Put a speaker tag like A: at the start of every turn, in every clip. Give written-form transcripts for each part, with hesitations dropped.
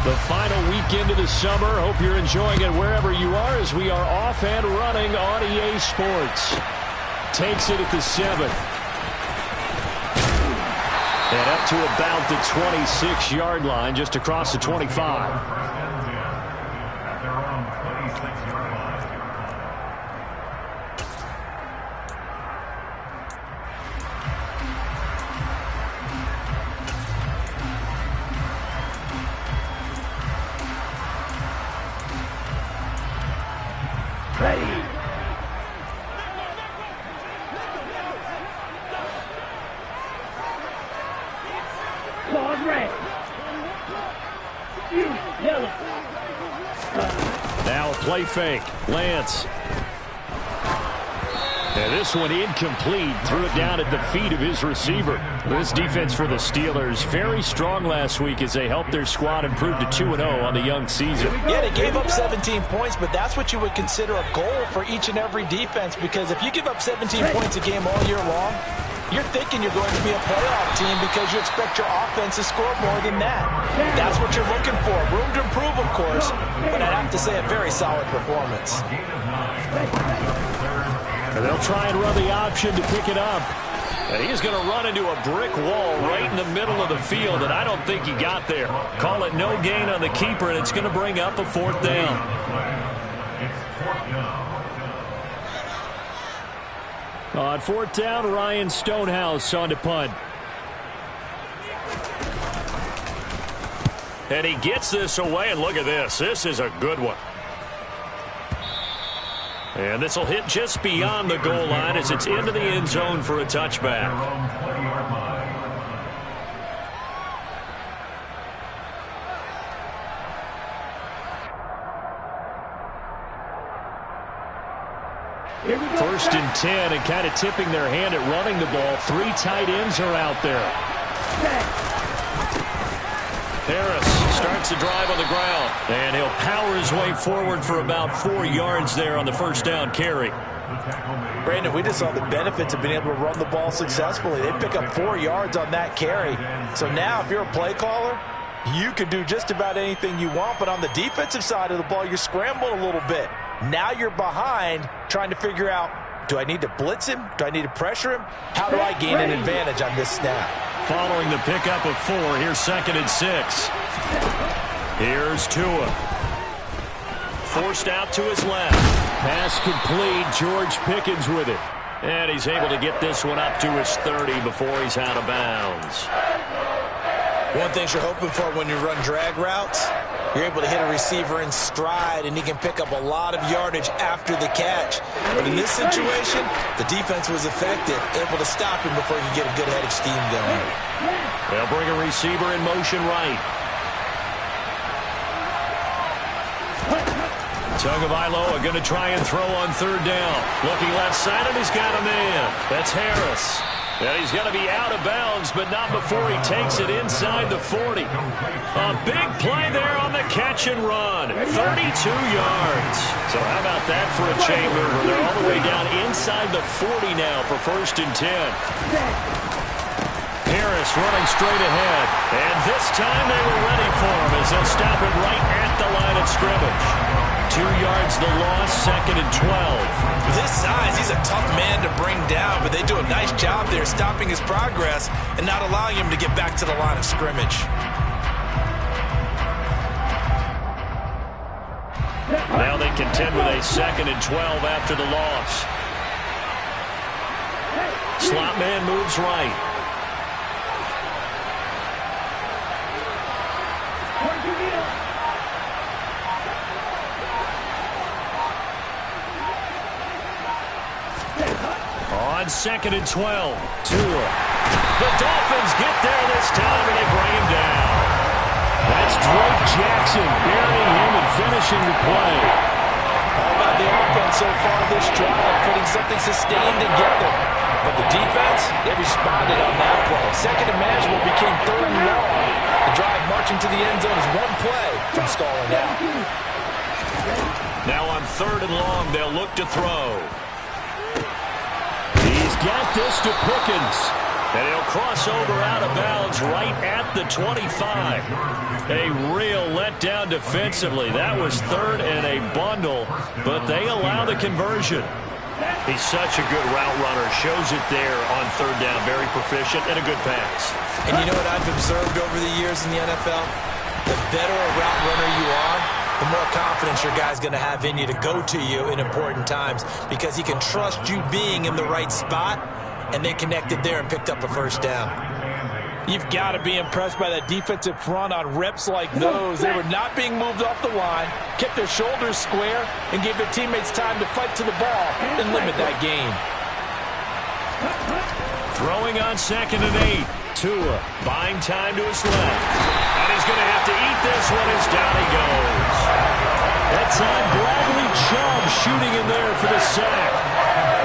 A: The final weekend of the summer. Hope you're enjoying it wherever you are as we are off and running on EA Sports. Takes it at the 7. And up to about the 26-yard line, just across the 25. Now a play fake. Lance. And this one incomplete. Threw it down at the feet of his receiver. This defense for the Steelers very strong last week as they helped their squad improve to 2-0 on the young season.
B: Yeah, they gave up 17 points, but that's what you would consider a goal for each and every defense, because if you give up 17 points a game all year long, you're thinking you're going to be a playoff team because you expect your offense to score more than that. That's what you're looking for. Room to improve, of course, but I'd have to say a very solid performance.
A: And they'll try and run the option to pick it up. And he's going to run into a brick wall right in the middle of the field, and I don't think he got there. Call it no gain on the keeper, and it's going to bring up a 4th down. On 4th down, Ryan Stonehouse on to punt. And he gets this away, and look at this. This is a good one. And this will hit just beyond the goal line as it's into the end zone for a touchback. First and 10, and kind of tipping their hand at running the ball. 3 tight ends are out there. Harris starts the drive on the ground, and he'll power his way forward for about 4 yards there on the first down carry.
B: Brandon, we just saw the benefits of being able to run the ball successfully. They pick up 4 yards on that carry. So now if you're a play caller, you can do just about anything you want, but on the defensive side of the ball, you're scrambling a little bit. Now you're behind trying to figure out, do I need to blitz him? Do I need to pressure him? How do I gain an advantage on this snap?
A: Following the pickup of 4, here's 2nd and 6. Here's Tua. Forced out to his left. Pass complete. George Pickens with it. And he's able to get this one up to his 30 before he's out of bounds.
B: One thing you're hoping for when you run drag routes, you're able to hit a receiver in stride, and he can pick up a lot of yardage after the catch. But in this situation, the defense was effective, able to stop him before he could get a good head of steam going.
A: They'll bring a receiver in motion right. Tagovailoa going to try and throw on 3rd down. Looking left side, and he's got a man. That's Harris. And he's going to be out of bounds, but not before he takes it inside the 40. A big play there on the catch and run. 32 yards. So how about that for a chain mover? They're all the way down inside the 40 now for 1st and 10. Harris running straight ahead. And this time they were ready for him as they'll stop him right at the line of scrimmage. 2 yards the loss, 2nd and 12.
B: With his size, he's a tough man to bring down, but they do a nice job there stopping his progress and not allowing him to get back to the line of scrimmage.
A: Now they contend with a 2nd and 12 after the loss. Slot man moves right. On 2nd and 12, Tua. The Dolphins get there this time, and they bring him down. That's Drake Jackson burying him and finishing the play.
B: All about the offense so far this drive, putting something sustained together. But the defense, they responded on that play. 2nd and manageable became 3rd and long. The drive marching to the end zone is one play from stalling out.
A: Now on 3rd and long, they'll look to throw. He's got this to Pickens. And he'll cross over out of bounds right at the 25. A real letdown defensively. That was third and a bundle, but they allow the conversion. He's such a good route runner. Shows it there on third down. Very proficient and a good pass.
B: And you know what I've observed over the years in the NFL? The better a route runner you are, the more confidence your guy's going to have in you to go to you in important times because he can trust you being in the right spot, and they connected there and picked up a first down. You've got to be impressed by that defensive front on reps like those. They were not being moved off the line, kept their shoulders square, and gave their teammates time to fight to the ball and limit that gain.
A: Throwing on 2nd and 8. Tua buying time to his left. And he's going to have to eat this one as down he goes. That time, Bradley Chubb shooting in there for the sack.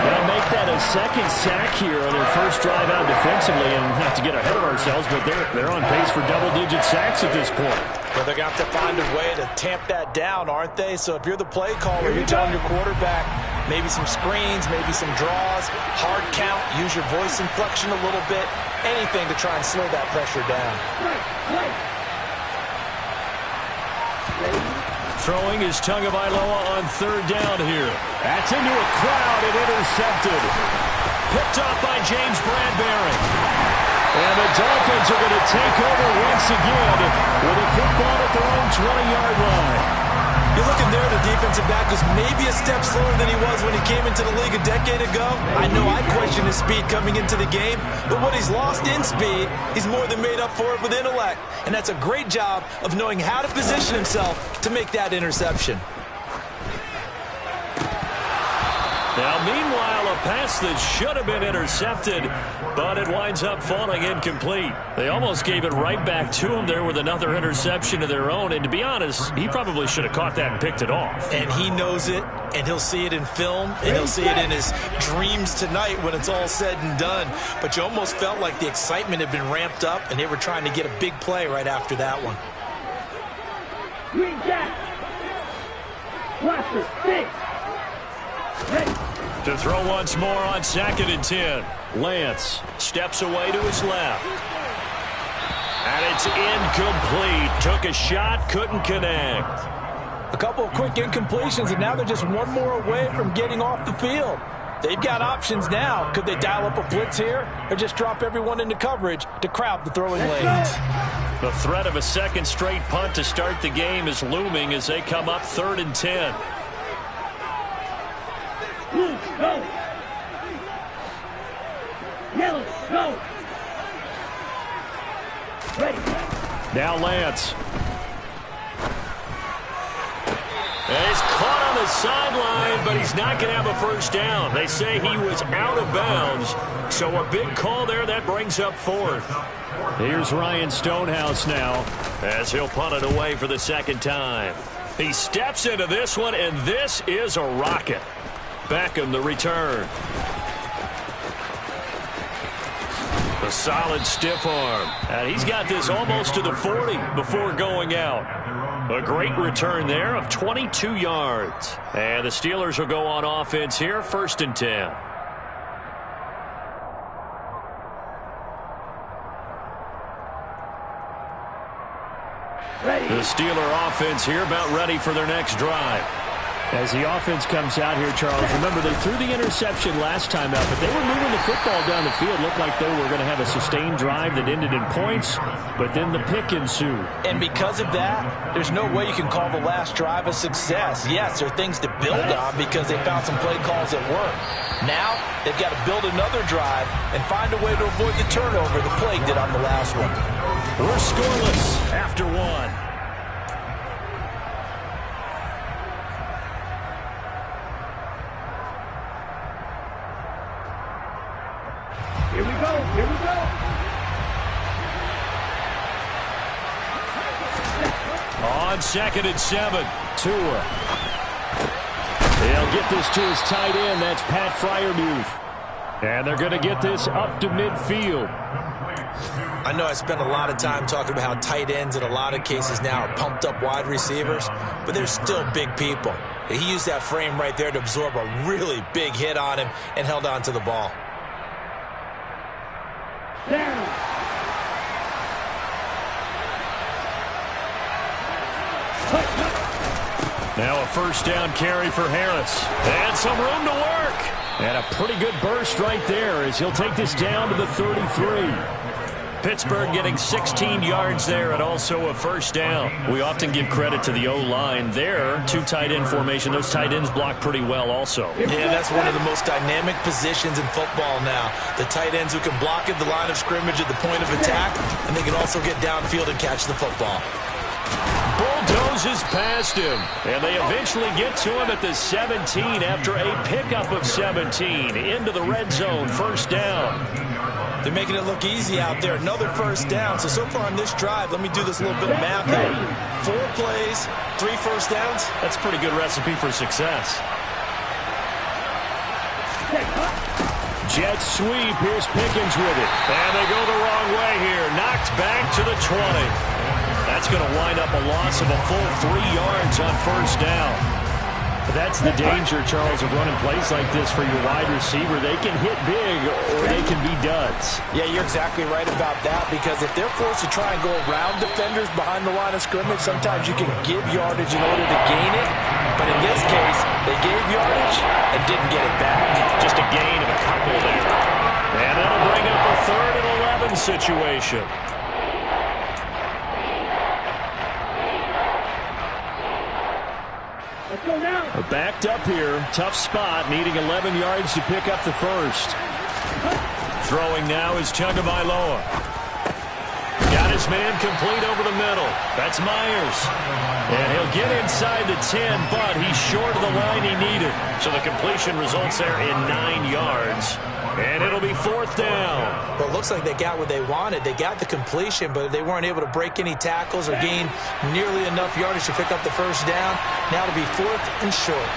A: They'll make that a second sack here on their first drive out defensively, and not to get ahead of ourselves, but they're on pace for double-digit sacks at this point.
B: Well, they're going to have to find a way to tamp that down, aren't they? So if you're the play caller, you're telling your quarterback maybe some screens, maybe some draws, hard count, use your voice inflection a little bit, anything to try and slow that pressure down.
A: Throwing is Tagovailoa on third down here. That's into a crowd and intercepted. Picked off by James Bradbury. And the Dolphins are going to take over once again with a football at their own 20-yard line.
B: You're looking there, the defensive back was maybe a step slower than he was when he came into the league a decade ago. I know I questioned his speed coming into the game, but what he's lost in speed, he's more than made up for it with intellect. And that's a great job of knowing how to position himself to make that interception.
A: Now, meanwhile, a pass that should have been intercepted, but it winds up falling incomplete. They almost gave it right back to him there with another interception of their own. And to be honest, he probably should have caught that and picked it off.
B: And he knows it, and he'll see it in film, and he'll see it in his dreams tonight when it's all said and done. But you almost felt like the excitement had been ramped up, and they were trying to get a big play right after that one.
C: Green jack. Blaster, six.
A: To throw once more on 2nd and 10. Lance steps away to his left. And it's incomplete. Took a shot, couldn't connect.
B: A couple of quick incompletions, and now they're just one more away from getting off the field. They've got options now. Could they dial up a blitz here or just drop everyone into coverage to crowd the throwing lanes?
A: The threat of a second straight punt to start the game is looming as they come up 3rd and 10.
C: Blue, go. Yellow, go. Ready.
A: Now Lance. And he's caught on the sideline, but he's not going to have a first down. They say he was out of bounds, so a big call there. That brings up 4th. Here's Ryan Stonehouse now as he'll punt it away for the second time. He steps into this one, and this is a rocket. Beckham the return. A solid stiff arm. And he's got this almost to the 40 before going out. A great return there of 22 yards. And the Steelers will go on offense here, 1st and 10. The Steeler offense here about ready for their next drive. As the offense comes out here, Charles, remember they threw the interception last time out, but they were moving the football down the field. Looked like they were going to have a sustained drive that ended in points, but then the pick ensued.
B: And because of that, there's no way you can call the last drive a success. Yes, there are things to build on because they found some play calls that work. Now, they've got to build another drive and find a way to avoid the turnover the plague did on the last one.
A: We're scoreless after one.
C: Here we go. Here we go.
A: On 2nd and 7. Tua. They'll get this to his tight end. That's Pat Freiermuth. And they're going to get this up to midfield.
B: I know I spent a lot of time talking about how tight ends in a lot of cases now are pumped up wide receivers, but they're still big people. He used that frame right there to absorb a really big hit on him and held on to the ball.
C: Down.
A: Now a first down carry for Harris. And some room to work. And a pretty good burst right there as he'll take this down to the 33. Pittsburgh getting 16 yards there and also a first down. We often give credit to the O-line there. Two tight end formation. Those tight ends block pretty well also.
B: Yeah, that's one of the most dynamic positions in football now. The tight ends who can block at the line of scrimmage at the point of attack, and they can also get downfield and catch the football.
A: Bulldozes past him, and they eventually get to him at the 17 after a pickup of 17 into the red zone. First down.
B: They're making it look easy out there. Another first down. So far on this drive, let me do this little bit of math here. 4 plays, 3 first downs.
A: That's a pretty good recipe for success. Jet sweep. Here's Pickens with it. And they go the wrong way here. Knocked back to the 20. That's going to wind up a loss of a full 3 yards on first down. But that's the danger, Charles, of running plays like this for your wide receiver. They can hit big or they can be duds.
B: Yeah, you're exactly right about that, because if they're forced to try and go around defenders behind the line of scrimmage, sometimes you can give yardage in order to gain it. But in this case, they gave yardage and didn't get it back.
A: Just a gain of a couple there. And that'll bring up a 3rd and 11 situation.
C: Let's go now.
A: Backed up here. Tough spot. Needing 11 yards to pick up the first. Throwing now is Tagovailoa. Got his man complete over the middle. That's Myers. And he'll get inside the 10, but he's short of the line he needed. So the completion results there in 9 yards. And it'll be 4th down.
B: Well, it looks like they got what they wanted. They got the completion, but they weren't able to break any tackles or gain nearly enough yardage to pick up the first down. Now to be 4th and short.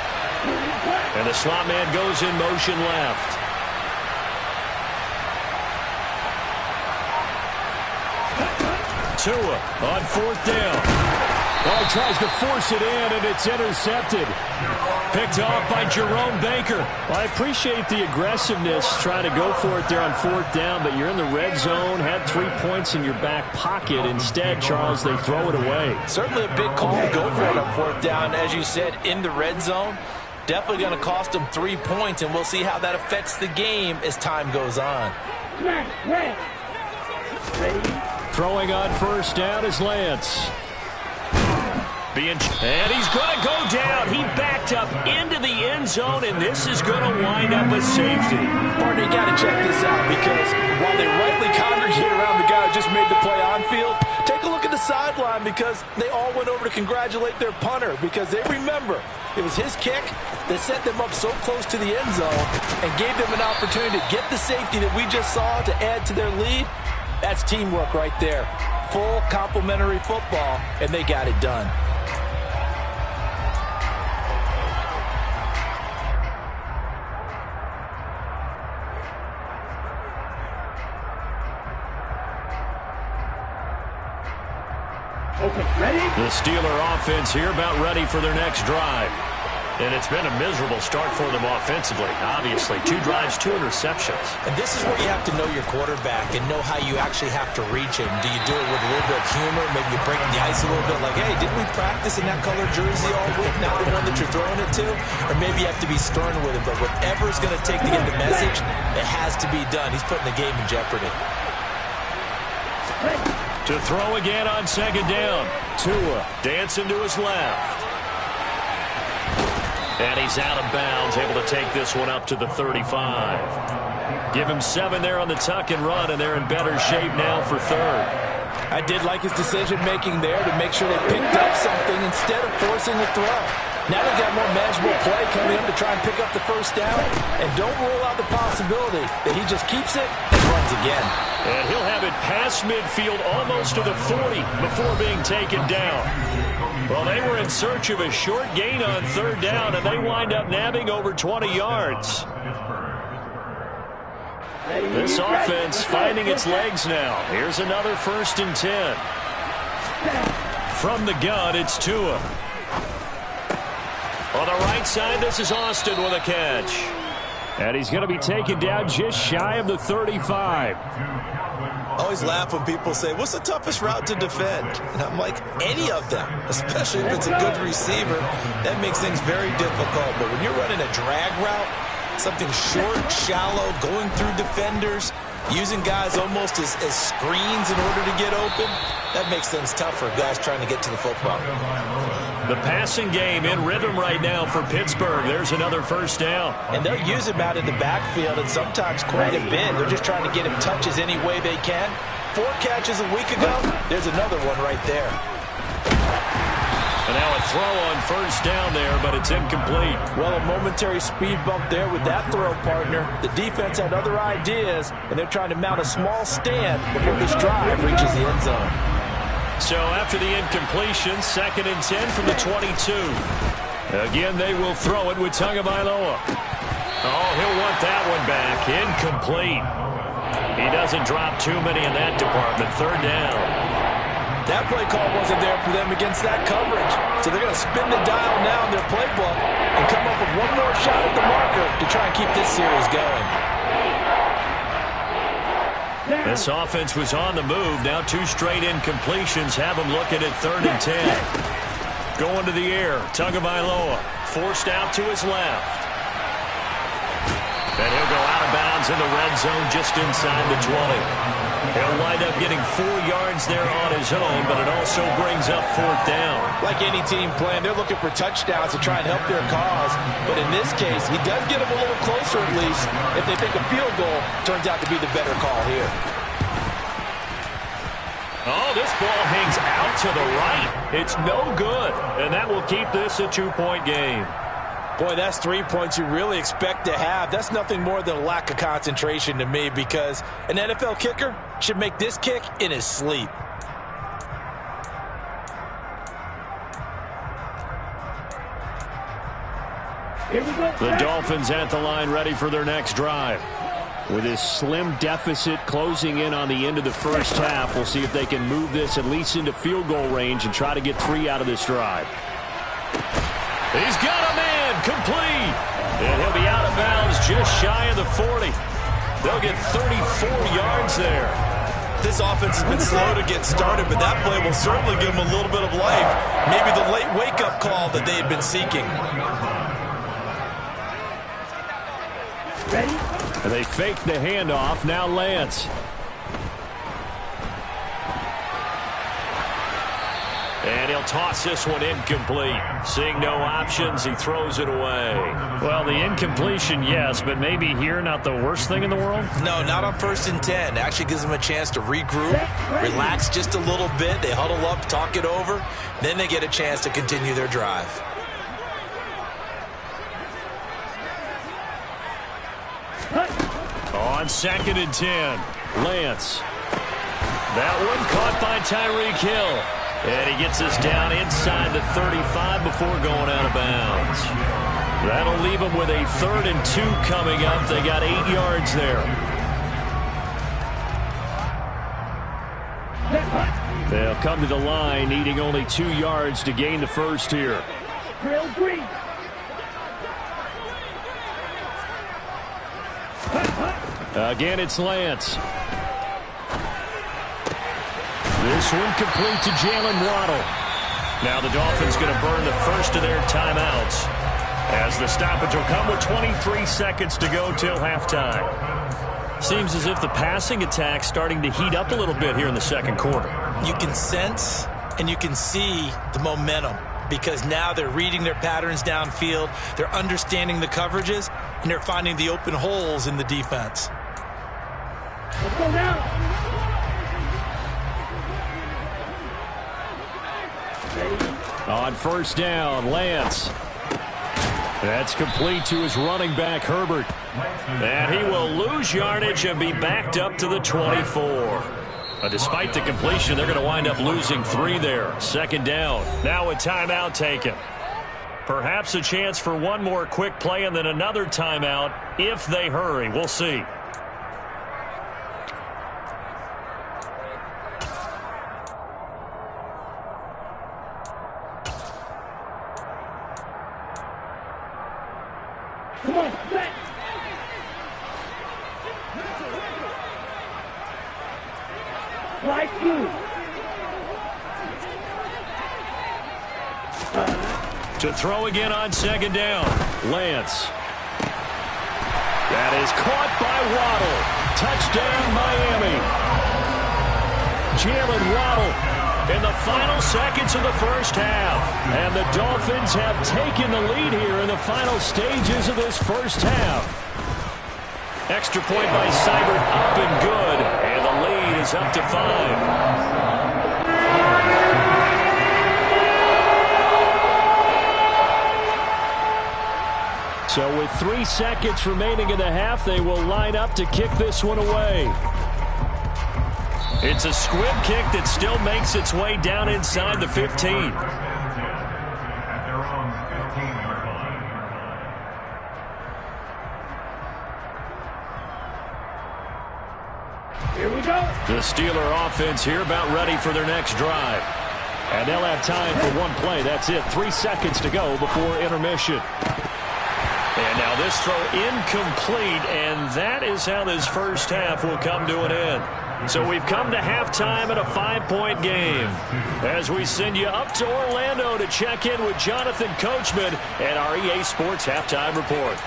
A: And the slot man goes in motion left. Tua on 4th down. Oh, he tries to force it in, and it's intercepted. Picked off by Jerome Baker. Well, I appreciate the aggressiveness trying to go for it there on 4th down, but you're in the red zone, had 3 points in your back pocket. Instead, Charles, they throw it away.
B: Certainly a big call to go for it on 4th down. As you said, in the red zone, definitely going to cost them 3 points, and we'll see how that affects the game as time goes on.
C: Ready.
A: Throwing on first down is Lance. And he's going to go down. He backed up into the end zone, and this is going to wind up a safety.
B: Partner, you got to check this out, because while they rightly congregate around the guy who just made the play on field, take a look at the sideline, because they all went over to congratulate their punter, because they remember it was his kick that set them up so close to the end zone and gave them an opportunity to get the safety that we just saw to add to their lead. That's teamwork right there. Full complimentary football, and they got it done.
C: Okay, ready?
A: The Steeler offense here about ready for their next drive. And it's been a miserable start for them offensively. Obviously, 2 drives, 2 interceptions.
B: And this is where you have to know your quarterback and know how you actually have to reach him. Do you do it with a little bit of humor? Maybe you break the ice a little bit, like, hey, didn't we practice in that color jersey all week, not the one that you're throwing it to? Or maybe you have to be stern with him. But whatever it's going to take to get the message, it has to be done. He's putting the game in jeopardy.
A: To throw again on 2nd down. Tua dancing to his left. And he's out of bounds, able to take this one up to the 35. Give him 7 there on the tuck and run, and they're in better shape now for 3rd.
B: I did like his decision-making there to make sure they picked up something instead of forcing the throw. Now they've got more manageable play coming up to try and pick up the first down. And don't rule out the possibility that he just keeps it and runs again.
A: And he'll have it past midfield almost to the 40 before being taken down. Well, they were in search of a short gain on 3rd down, and they wind up nabbing over 20 yards. This offense finding its legs now. Here's another 1st and 10. From the gun, it's Tua. On the right side, this is Austin with a catch. And he's going to be taken down just shy of the 35.
B: I always laugh when people say, what's the toughest route to defend? And I'm like, any of them, especially if it's a good receiver. That makes things very difficult. But when you're running a drag route, something short, shallow, going through defenders, using guys almost as screens in order to get open, that makes things tough for guys trying to get to the football.
A: The passing game in rhythm right now for Pittsburgh. There's another first down.
B: And they'll use him out in the backfield and sometimes quite a bit. They're just trying to get him touches any way they can. 4 catches a week ago. There's another one right there.
A: And now a throw on first down there, but it's incomplete.
B: Well, a momentary speed bump there with that throw, partner. The defense had other ideas, and they're trying to mount a small stand before this drive reaches the end zone.
A: So after the incompletion, 2nd and 10 from the 22. Again, they will throw it with Tagovailoa. Oh, he'll want that one back. Incomplete. He doesn't drop too many in that department. 3rd down.
B: That play call wasn't there for them against that coverage. So they're going to spin the dial now in their playbook and come up with one more shot at the marker to try and keep this series going.
A: This offense was on the move. Now 2 straight incompletions have them looking at 3rd and 10. Going to the air. Tagovailoa forced out to his left. And he'll go out of bounds in the red zone just inside the 20. He'll wind up getting 4 yards there on his own, but it also brings up 4th down.
B: Like any team playing, they're looking for touchdowns to try and help their cause. But in this case, he does get them a little closer at least. If they think a field goal turns out to be the better call here.
A: Oh, this ball hangs out to the right. It's no good, and that will keep this a 2-point game.
B: Boy, that's 3 points you really expect to have. That's nothing more than a lack of concentration to me, because an NFL kicker should make this kick in his sleep.
A: The Dolphins at the line, ready for their next drive. With this slim deficit closing in on the end of the first half, we'll see if they can move this at least into field goal range and try to get 3 out of this drive. He's got a man complete. And he'll be out of bounds just shy of the 40. They'll get 34 yards there.
B: This offense has been slow to get started, but that play will certainly give them a little bit of life. Maybe the late wake-up call that they've been seeking.
C: Ready?
A: And they fake the handoff. Now Lance. And he'll toss this one incomplete. Seeing no options, he throws it away. Well, the incompletion, yes, but maybe here not the worst thing in the world?
B: No, not on 1st and 10. Actually gives them a chance to regroup, relax just a little bit. They huddle up, talk it over. Then they get a chance to continue their drive.
A: On 2nd and 10, Lance. That one caught by Tyreek Hill. And he gets us down inside the 35 before going out of bounds. That'll leave them with a 3rd and 2 coming up. They got 8 yards there. They'll come to the line, needing only 2 yards to gain the first here.
C: Drill green.
A: Again, it's Lance. This one complete to Jalen Waddle. Now the Dolphins going to burn the first of their timeouts, as the stoppage will come with 23 seconds to go till halftime. Seems as if the passing attack's starting to heat up a little bit here in the 2nd quarter.
B: You can sense and you can see the momentum, because now they're reading their patterns downfield, they're understanding the coverages, and they're finding the open holes in the defense.
C: Let's go now.
A: On 1st down, Lance. That's complete to his running back, Herbert. And he will lose yardage and be backed up to the 24. Despite the completion, they're going to wind up losing 3 there. 2nd down. Now a timeout taken. Perhaps a chance for one more quick play and then another timeout if they hurry. We'll see.
C: Come on, set. Light blue.
A: To throw again on second down. Lance. That is caught by Waddle. Touchdown, Miami. Jalen Waddle in the final seconds of the first half. And the Dolphins have taken the lead here in the final stages of this first half. Extra point by Seibert up and good. And the lead is up to 5. So with 3 seconds remaining in the half, they will line up to kick this one away. It's a squib kick that still makes its way down inside the 15.
C: Here we go.
A: The Steeler offense here about ready for their next drive. And they'll have time for one play. That's it. 3 seconds to go before intermission. And now this throw incomplete, and that is how this first half will come to an end. So we've come to halftime in a 5-point game. As we send you up to Orlando to check in with Jonathan Coachman and our EA Sports Halftime Report.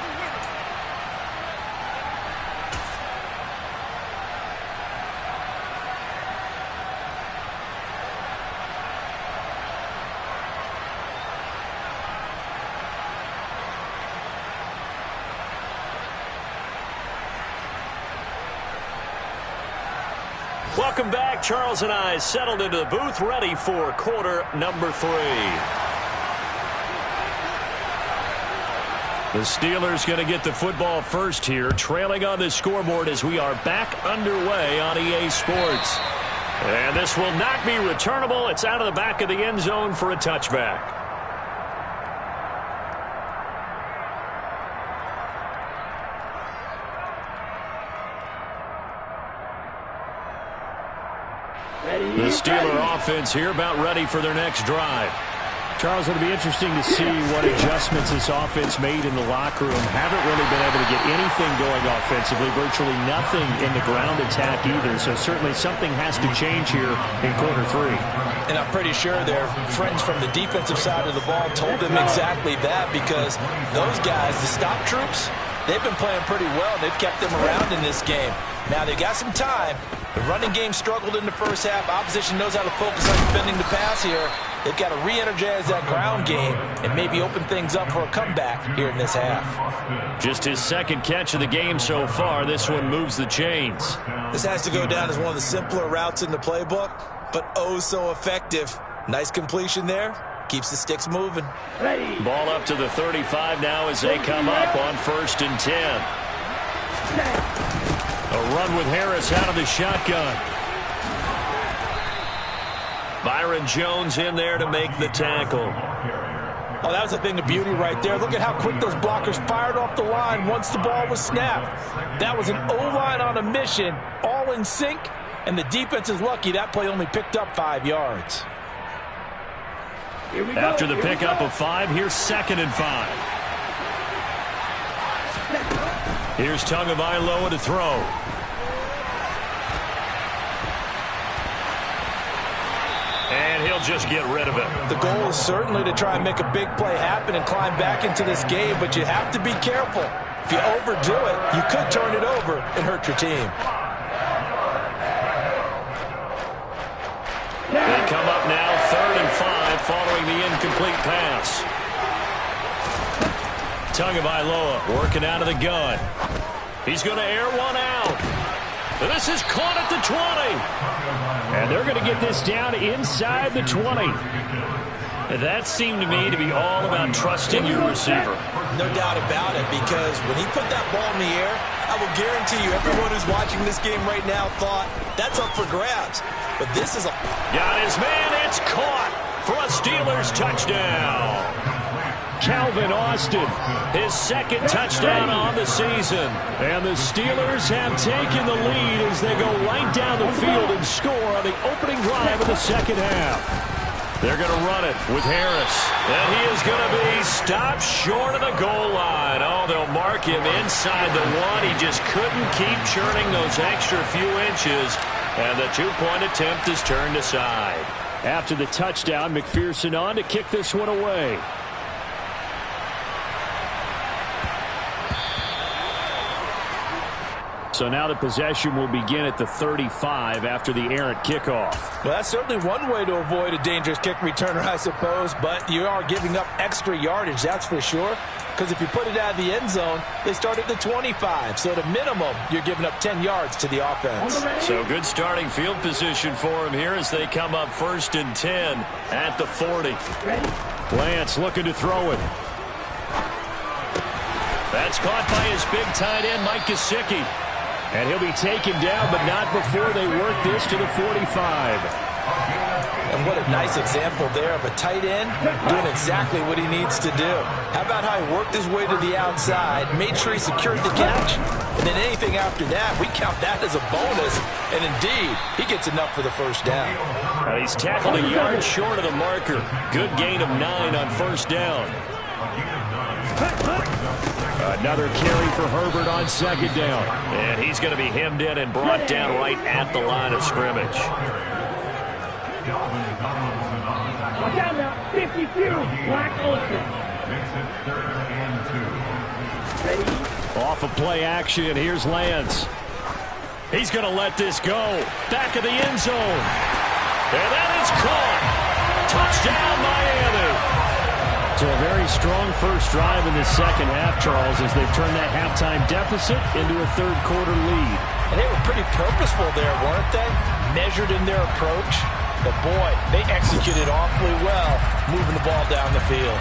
A: Welcome back. Charles and I settled into the booth, ready for quarter number 3. The Steelers going to get the football first here, trailing on the scoreboard as we are back underway on EA Sports. And this will not be returnable. It's out of the back of the end zone for a touchback. The Steeler offense here about ready for their next drive. Charles, it'll be interesting to see what adjustments this offense made in the locker room. Haven't really been able to get anything going offensively, virtually nothing in the ground attack either. So certainly something has to change here in quarter 3.
B: And I'm pretty sure their friends from the defensive side of the ball told them exactly that, because those guys, the stop troops, they've been playing pretty well. They've kept them around in this game. Now they've got some time. The running game struggled in the first half. Opposition knows how to focus on defending the pass here. They've got to re-energize that ground game and maybe open things up for a comeback here in this half.
A: Just his second catch of the game so far. This one moves the chains.
B: This has to go down as one of the simpler routes in the playbook, but oh so effective. Nice completion there. Keeps the sticks moving.
C: Ready.
A: Ball up to the 35 now as they come up on 1st and 10. A run with Harris out of the shotgun. Byron Jones in there to make the tackle.
B: Oh, that was a thing of beauty right there. Look at how quick those blockers fired off the line once the ball was snapped. That was an O-line on a mission, all in sync, and the defense is lucky that play only picked up 5 yards.
A: After the pickup of 5, here's 2nd and 5. Here's Tagovailoa to throw. And he'll just get rid of it.
B: The goal is certainly to try and make a big play happen and climb back into this game, but you have to be careful. If you overdo it, you could turn it over and hurt your team.
A: They come up now 3rd and 5 following the incomplete pass. Tagovailoa working out of the gun. He's going to air one out. This is caught at the 20. And they're going to get this down inside the 20. That seemed to me to be all about trusting your receiver.
B: No doubt about it, because when he put that ball in the air, I will guarantee you everyone who's watching this game right now thought that's up for grabs. But this is a...
A: Got his man. It's caught for a Steelers touchdown. Calvin Austin, his 2nd touchdown on the season. And the Steelers have taken the lead as they go right down the field and score on the opening drive of the 2nd half. They're going to run it with Harris. And he is going to be stopped short of the goal line. Oh, they'll mark him inside the 1. He just couldn't keep churning those extra few inches. And the two-point attempt is turned aside. After the touchdown, McPherson on to kick this one away. So now the possession will begin at the 35 after the errant kickoff.
B: Well, that's certainly one way to avoid a dangerous kick returner, I suppose, but you are giving up extra yardage, that's for sure. Because if you put it out of the end zone, they start at the 25. So at a minimum, you're giving up 10 yards to the offense.
A: So good starting field position for him here as they come up 1st and 10 at the 40. Lance looking to throw it. That's caught by his big tight end, Mike Gesicki. And he'll be taken down, but not before they work this to the 45.
B: And what a nice example there of a tight end doing exactly what he needs to do. How about how he worked his way to the outside, made sure he secured the catch, and then anything after that, we count that as a bonus. And indeed, he gets enough for the first down.
A: He's tackled a yard short of the marker. Good gain of 9 on 1st down. Another carry for Herbert on 2nd down. And he's going to be hemmed in and brought down right at the line of scrimmage.
C: Watch out now. 52. Black Ultra. Ready?
A: Off of play action. Here's Lance. He's going to let this go. Back of the end zone. And that is caught. Touchdown, Miami. So a very strong first drive in the second half, Charles, as they've turned that halftime deficit into a third-quarter lead.
B: And they were pretty purposeful there, weren't they? Measured in their approach. But, boy, they executed awfully well, moving the ball down the field.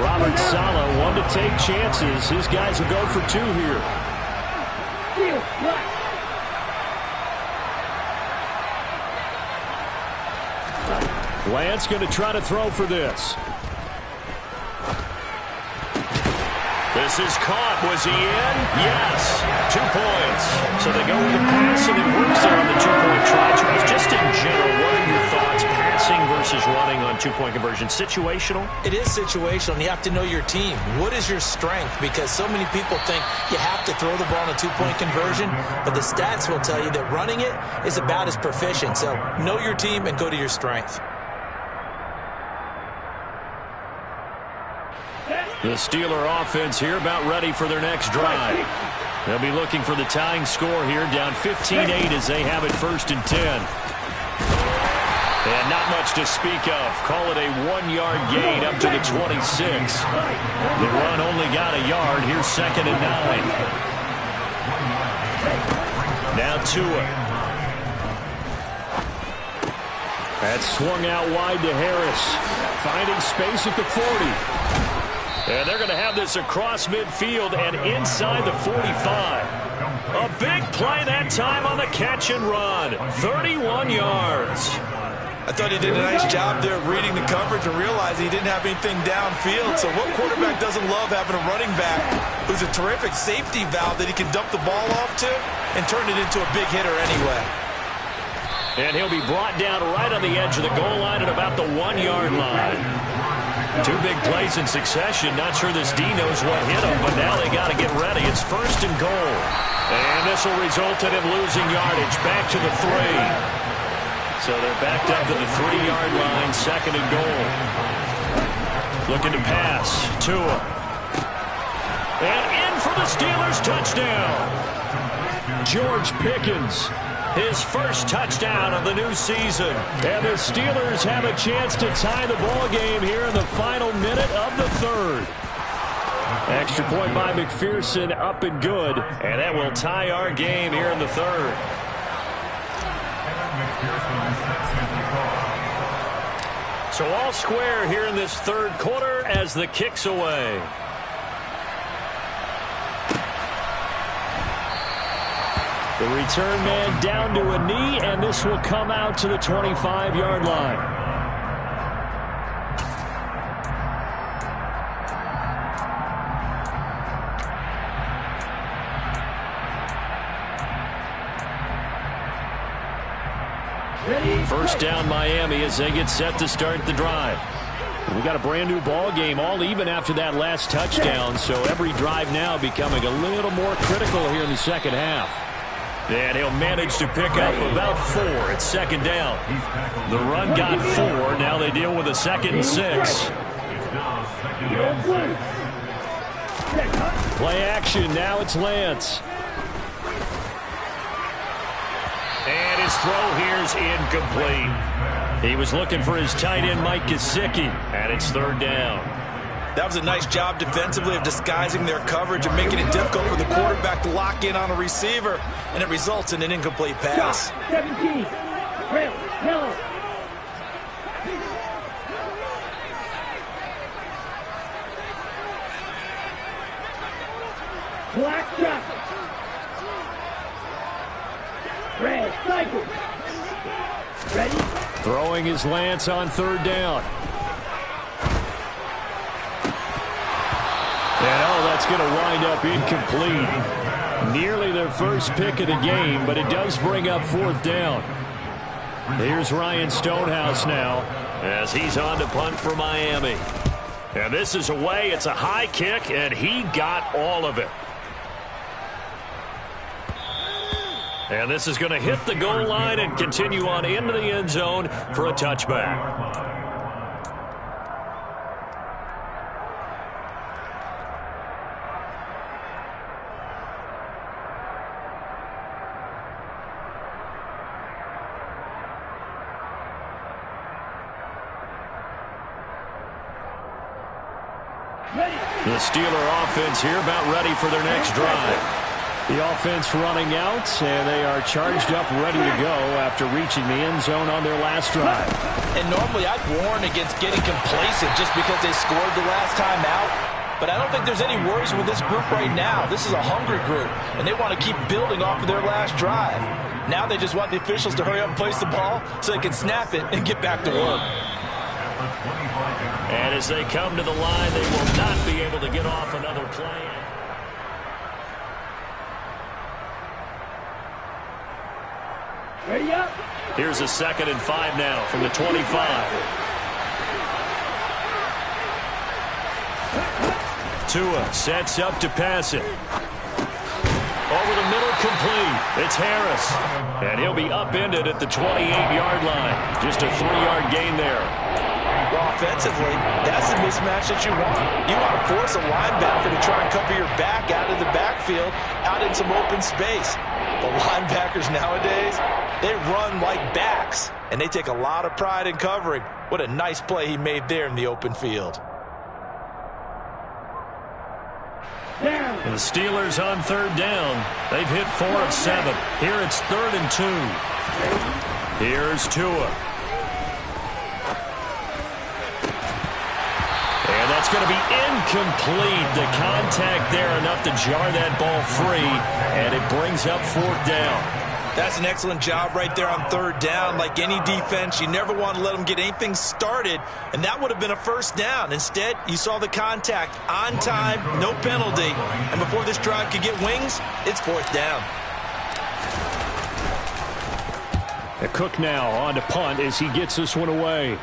A: Robert Saleh, one to take chances. His guys will go for 2 here.
C: Field left.
A: Lance going to try to throw for this. This is caught. Was he in? Yes. 2 points. So they go with the pass, and it works there on the 2-point try. Charles, just in general, what are your thoughts? Passing versus running on 2-point conversion. Situational?
B: It is situational, and you have to know your team. What is your strength? Because so many people think you have to throw the ball on a 2-point conversion, but the stats will tell you that running it is about as proficient. So know your team and go to your strength.
A: The Steeler offense here about ready for their next drive. They'll be looking for the tying score here, down 15-8 as they have it 1st and 10. And not much to speak of. Call it a 1-yard gain up to the 26. The run only got a yard. Here's 2nd and 9. Now Tua. That's swung out wide to Harris. Finding space at the 40. And they're going to have this across midfield and inside the 45. A big play that time on the catch and run. 31 yards.
B: I thought he did a nice job there of reading the coverage and realizing he didn't have anything downfield. So what quarterback doesn't love having a running back who's a terrific safety valve that he can dump the ball off to and turn it into a big hitter anyway?
A: And he'll be brought down right on the edge of the goal line at about the 1-yard line. 2 big plays in succession. Not sure this D knows what hit him, but now they got to get ready. It's 1st and goal. And this will result in him losing yardage. Back to the 3. So they're backed up to the 3-yard line, 2nd and goal. Looking to pass. Tua. And in for the Steelers' touchdown. George Pickens. His first touchdown of the new season. And the Steelers have a chance to tie the ball game here in the final minute of the 3rd. Extra point by McPherson, up and good. And that will tie our game here in the 3rd. So all square here in this 3rd quarter as the kick's away. The return man down to a knee, and this will come out to the 25-yard line. First down Miami as they get set to start the drive. We got a brand new ball game, all even after that last touchdown, so every drive now becoming a little more critical here in the second half. And he'll manage to pick up about 4 at second down. The run got 4. Now they deal with a 2nd and 6. Play action. Now it's Lance. And his throw here's incomplete. He was looking for his tight end, Mike Gesicki, and it's 3rd down.
B: That was a nice job defensively of disguising their coverage and making it difficult for the quarterback to lock in on a receiver, and it results in an incomplete pass.
C: 17. Red, yellow. Black drop. Red, cycle. Ready?
A: Throwing his Lance on 3rd down. And that's going to wind up incomplete. Nearly their first pick of the game, but it does bring up 4th down. Here's Ryan Stonehouse now as he's on to punt for Miami. And this is away. It's a high kick, and he got all of it. And this is going to hit the goal line and continue on into the end zone for a touchback. The Steeler offense here about ready for their next drive. The offense running out, and they are charged up, ready to go after reaching the end zone on their last drive.
B: And normally I'd warn against getting complacent just because they scored the last time out. But I don't think there's any worries with this group right now. This is a hungry group, and they want to keep building off of their last drive. Now they just want the officials to hurry up and place the ball so they can snap it and get back to work.
A: And as they come to the line, they will not be able to get off another play.
C: Ready up.
A: Here's a 2nd and 5 now from the 25. Tua sets up to pass it. Over the middle, complete. It's Harris. And he'll be upended at the 28-yard line. Just a 3-yard gain there.
B: Well, offensively, that's the mismatch that you want. You want to force a linebacker to try and cover your back out of the backfield, out in some open space. The linebackers nowadays, they run like backs, and they take a lot of pride in covering. What a nice play he made there in the open field.
A: And the Steelers on 3rd down. They've hit 4 of 7. Here it's 3rd and 2. Here's Tua. And that's going to be incomplete. The contact there enough to jar that ball free, and it brings up 4th down.
B: That's an excellent job right there on 3rd down. Like any defense, you never want to let them get anything started, and that would have been a 1st down. Instead, you saw the contact on time, no penalty, and before this drive could get wings, it's 4th down.
A: Cook now on to punt as he gets this one away.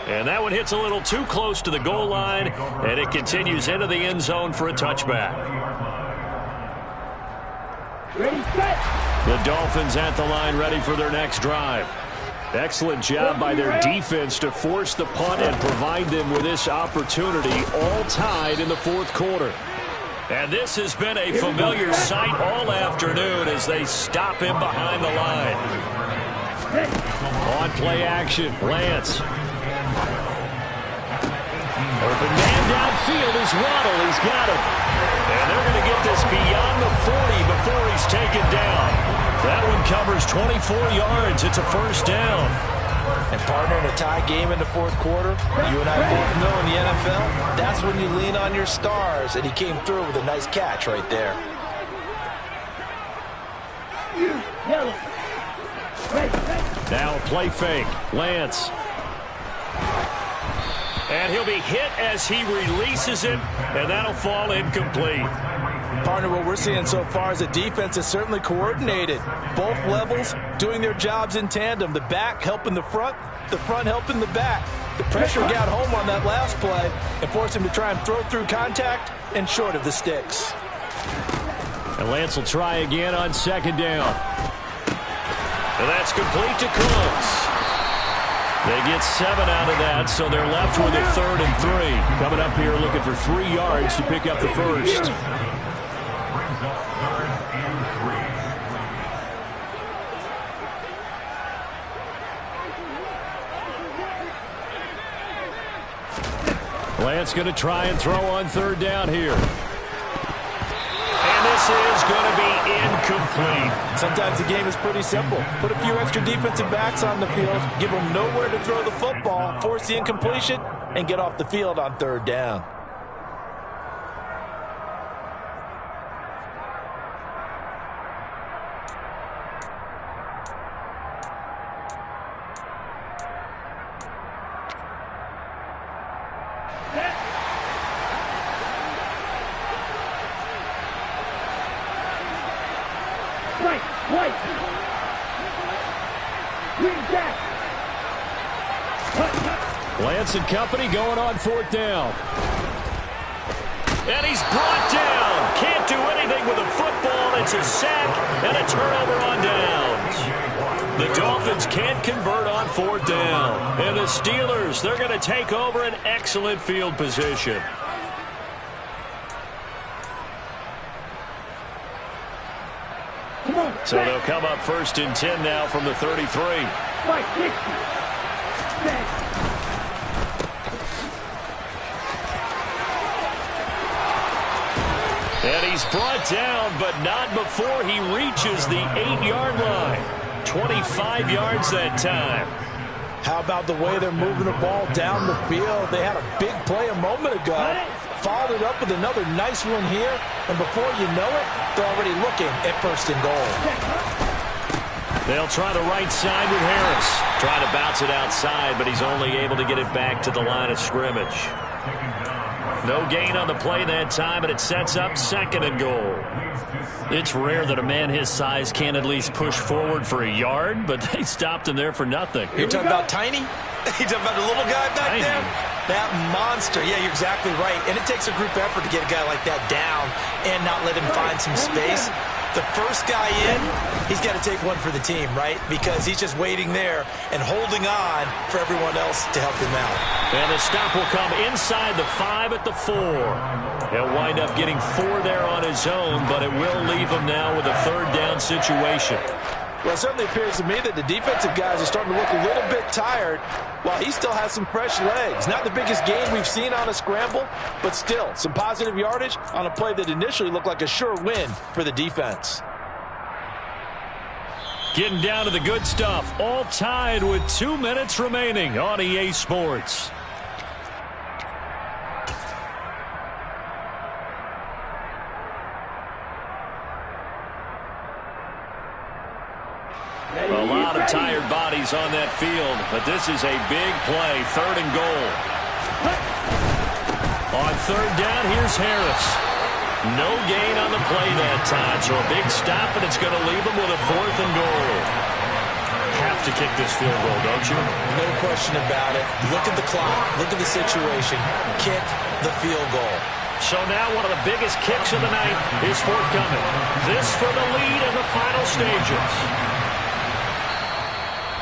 A: And that one hits a little too close to the goal line, and it continues into the end zone for a touchback.
C: Ready, set.
A: The Dolphins at the line, ready for their next drive. Excellent job by their defense to force the punt and provide them with this opportunity, all tied in the 4th quarter. And this has been a familiar sight all afternoon as they stop him behind the line. On play action, Lance. Open man downfield is Waddle. He's got him. And they're going to get this beyond the 40 before he's taken down. That one covers 24 yards. It's a 1st down.
B: And partner, in a tie game in the 4th quarter, you and I both know in the NFL, that's when you lean on your stars. And he came through with a nice catch right there.
C: Yellow.
A: Now a play fake. Lance. And he'll be hit as he releases it, and that'll fall incomplete.
B: Partner, what we're seeing so far is the defense is certainly coordinated. Both levels doing their jobs in tandem. The back helping the front helping the back. The pressure got home on that last play and forced him to try and throw through contact and short of the sticks.
A: And Lance will try again on second down. And that's complete to Cooks. They get 7 out of that, so they're left with a 3rd and 3. Coming up here looking for 3 yards to pick up the first. Lance going to try and throw on 3rd down here. And this is going to be incomplete.
B: Sometimes the game is pretty simple. Put a few extra defensive backs on the field, give them nowhere to throw the football, force the incompletion, and get off the field on 3rd down.
A: Lance and company going on 4th down. And he's brought down. Can't do anything with a football. It's a sack and a turnover on downs. The Dolphins can't convert on 4th down. And the Steelers, they're going to take over an excellent field position. So they'll come up 1st and 10 now from the 33. And he's brought down, but not before he reaches the 8-yard line. 25 yards that time.
B: How about the way they're moving the ball down the field? They had a big play a moment ago. Followed it up with another nice one here. And before you know it, they're already looking at 1st and goal.
A: They'll try the right side with Harris. Trying to bounce it outside, but he's only able to get it back to the line of scrimmage. No gain on the play that time, and it sets up 2nd and goal. It's rare that a man his size can't at least push forward for a yard, but they stopped him there for nothing.
B: You're talking about tiny? You're talking about the little guy back there? That monster. Yeah, you're exactly right. And it takes a group effort to get a guy like that down and not let him find some space. The first guy in, he's got to take one for the team, right? Because he's just waiting there and holding on for everyone else to help him out.
A: And the stop will come inside the 5 at the 4. He'll wind up getting 4 there on his own, but it will leave him now with a 3rd down situation.
B: Well, it certainly appears to me that the defensive guys are starting to look a little bit tired while he still has some fresh legs. Not the biggest gain we've seen on a scramble, but still some positive yardage on a play that initially looked like a sure win for the defense.
A: Getting down to the good stuff, all tied with 2 minutes remaining on EA Sports. A lot of tired bodies on that field, but this is a big play, 3rd and goal. On 3rd down, here's Harris. No gain on the play that time, so a big stop, and it's going to leave him with a 4th and goal. Have to kick this field goal, don't you?
B: No question about it. Look at the clock. Look at the situation. Kick the field goal.
A: So now one of the biggest kicks of the night is forthcoming. This for the lead in the final stages.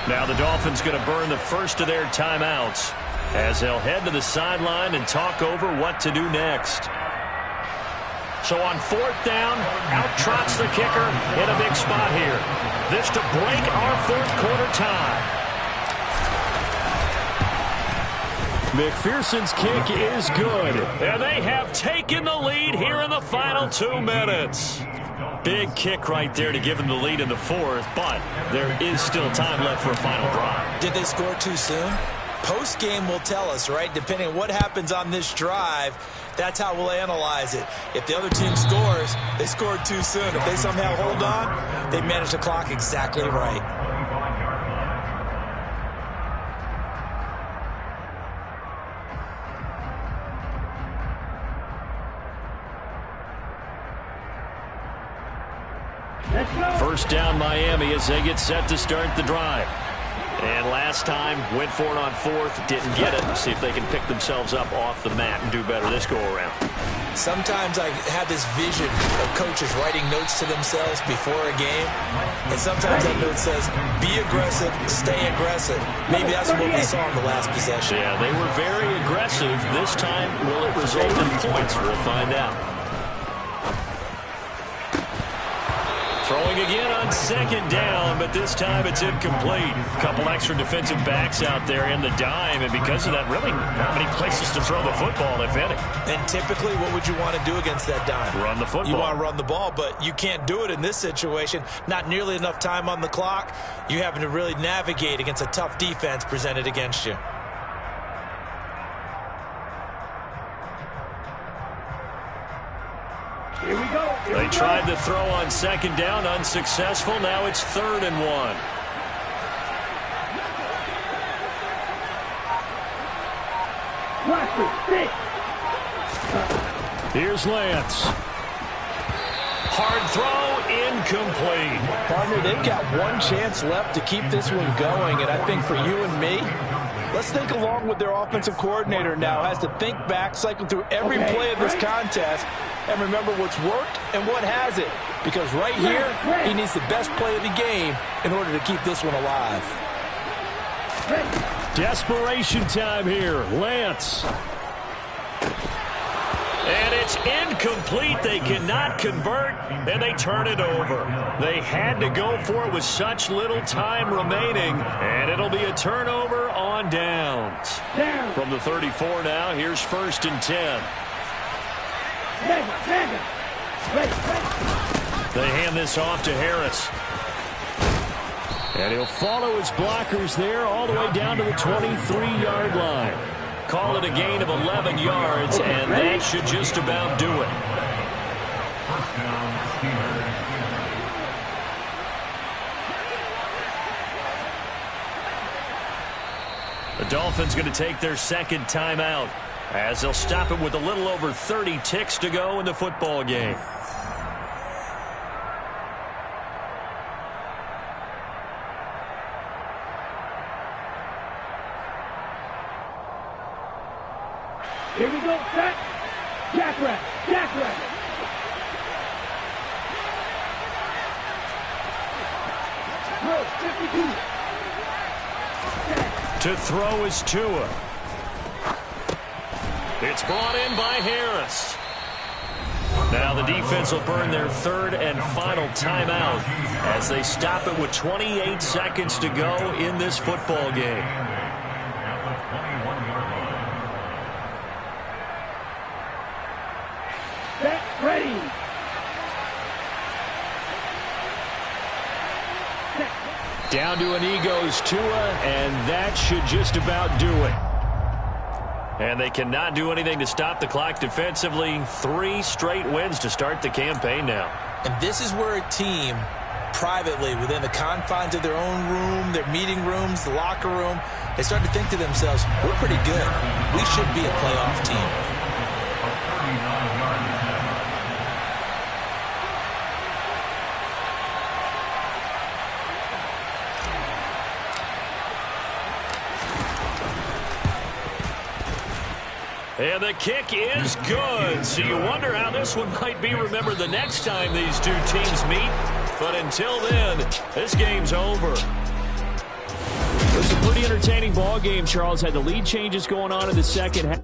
A: Now the Dolphins going to burn the first of their timeouts as they'll head to the sideline and talk over what to do next. So on 4th down, out trots the kicker in a big spot here. This to break our 4th quarter tie. McPherson's kick is good, and they have taken the lead here in the final 2 minutes. Big kick right there to give them the lead in the 4th, but there is still time left for a final drive.
B: Did they score too soon? Post-game will tell us, right? Depending on what happens on this drive, that's how we'll analyze it. If the other team scores, they scored too soon. If they somehow hold on, they manage the clock exactly right.
A: First down Miami as they get set to start the drive. And last time, went for it on fourth, didn't get it. See if they can pick themselves up off the mat and do better this go-around.
B: Sometimes I have this vision of coaches writing notes to themselves before a game. And sometimes that note says, be aggressive, stay aggressive. Maybe that's what we saw in the last possession.
A: Yeah, they were very aggressive. This time, will it result in points? We'll find out. Throwing again on second down, but this time it's incomplete. Couple extra defensive backs out there in the dime, and because of that, really not many places to throw the football, if any.
B: And typically, what would you want to do against that dime?
A: Run the football.
B: You want to run the ball, but you can't do it in this situation. Not nearly enough time on the clock. You're having to really navigate against a tough defense presented against you.
C: Here we go.
A: They tried to throw on second down, unsuccessful. Now it's 3rd and 1. Here's Lance. Hard throw, incomplete.
D: Partner, they've got one chance left to keep this one going, and I think for you and me, let's think along with their offensive coordinator now. Has to think back, cycle through every play of this contest, and remember what's worked and what hasn't. Because right here, he needs the best play of the game in order to keep this one alive.
A: Desperation time here. Lance. And it's incomplete. They cannot convert, and they turn it over. They had to go for it with such little time remaining, and it'll be a turnover on downs. From the 34 now, here's 1st and 10. They hand this off to Harris. And he'll follow his blockers there all the way down to the 23-yard line. Call it a gain of 11 yards, and that should just about do it. The Dolphins going to take their second timeout as they'll stop it with a little over 30 ticks to go in the football game.
C: Here we go, set. Jackrabbit, jackrabbit.
A: To throw is Tua. It's brought in by Harris. Now the defense will burn their 3rd and final timeout as they stop it with 28 seconds to go in this football game.
C: Set, ready.
A: Down to an goes Tua, and that should just about do it. And they cannot do anything to stop the clock defensively. 3 straight wins to start the campaign now.
B: And this is where a team, privately, within the confines of their own room, their meeting rooms, the locker room, they start to think to themselves, we're pretty good. We should be a playoff team.
A: And the kick is good. So you wonder how this one might be remembered the next time these two teams meet. But until then, this game's over. It was a pretty entertaining ball game, Charles. Had the lead changes going on in the second half.